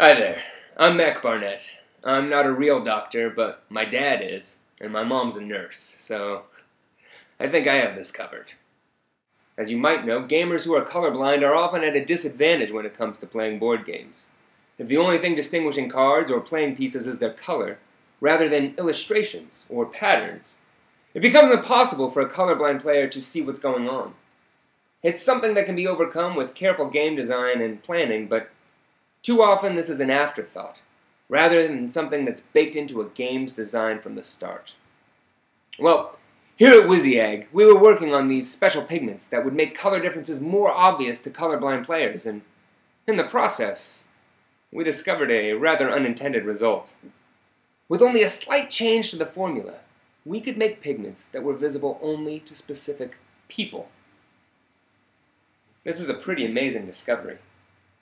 Hi there, I'm Mac Barnett. I'm not a real doctor, but my dad is, and my mom's a nurse, so I think I have this covered. As you might know, gamers who are colorblind are often at a disadvantage when it comes to playing board games. If the only thing distinguishing cards or playing pieces is their color, rather than illustrations or patterns, it becomes impossible for a colorblind player to see what's going on. It's something that can be overcome with careful game design and planning, but too often this is an afterthought, rather than something that's baked into a game's design from the start. Well, here at WYSIWAG, we were working on these special pigments that would make color differences more obvious to colorblind players, and in the process, we discovered a rather unintended result. With only a slight change to the formula, we could make pigments that were visible only to specific people. This is a pretty amazing discovery,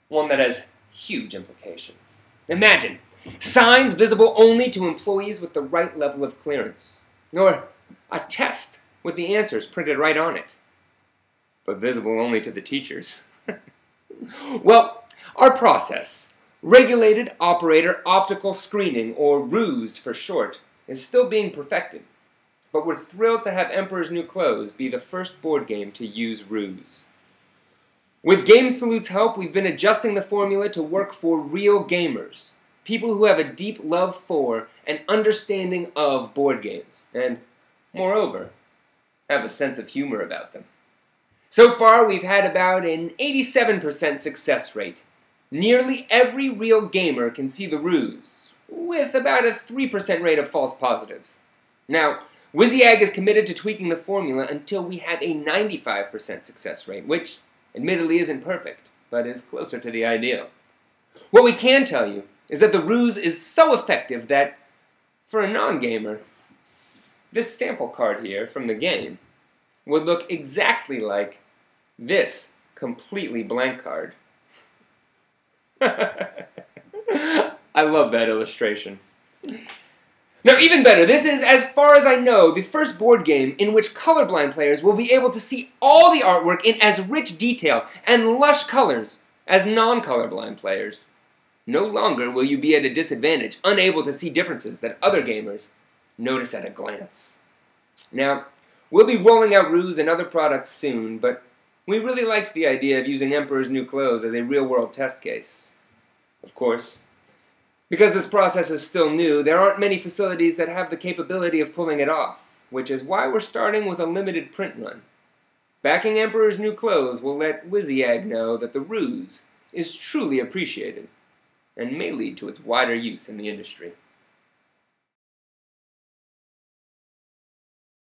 one that has huge implications. Imagine signs visible only to employees with the right level of clearance, or a test with the answers printed right on it, but visible only to the teachers. Well, our process, Regulated Operator Optical Screening, or ROOS for short, is still being perfected, but we're thrilled to have Emperor's New Clothes be the first board game to use ROOS. With Game Salute's help, we've been adjusting the formula to work for real gamers, people who have a deep love for and understanding of board games, and, moreover, have a sense of humor about them. So far, we've had about an 87% success rate. Nearly every real gamer can see the ruse, with about a 3% rate of false positives. Now, WYSIWAG is committed to tweaking the formula until we have a 95% success rate, which admittedly isn't perfect, but is closer to the ideal. What we can tell you is that the ruse is so effective that, for a non-gamer, this sample card here from the game would look exactly like this completely blank card. I love that illustration. Now, even better, this is, as far as I know, the first board game in which colorblind players will be able to see all the artwork in as rich detail and lush colors as non-colorblind players. No longer will you be at a disadvantage, unable to see differences that other gamers notice at a glance. Now, we'll be rolling out ROOS and other products soon, but we really liked the idea of using Emperor's New Clothes as a real-world test case. Of course, because this process is still new, there aren't many facilities that have the capability of pulling it off, which is why we're starting with a limited print run. Backing Emperor's New Clothes will let WYSIWAG know that the ruse is truly appreciated, and may lead to its wider use in the industry.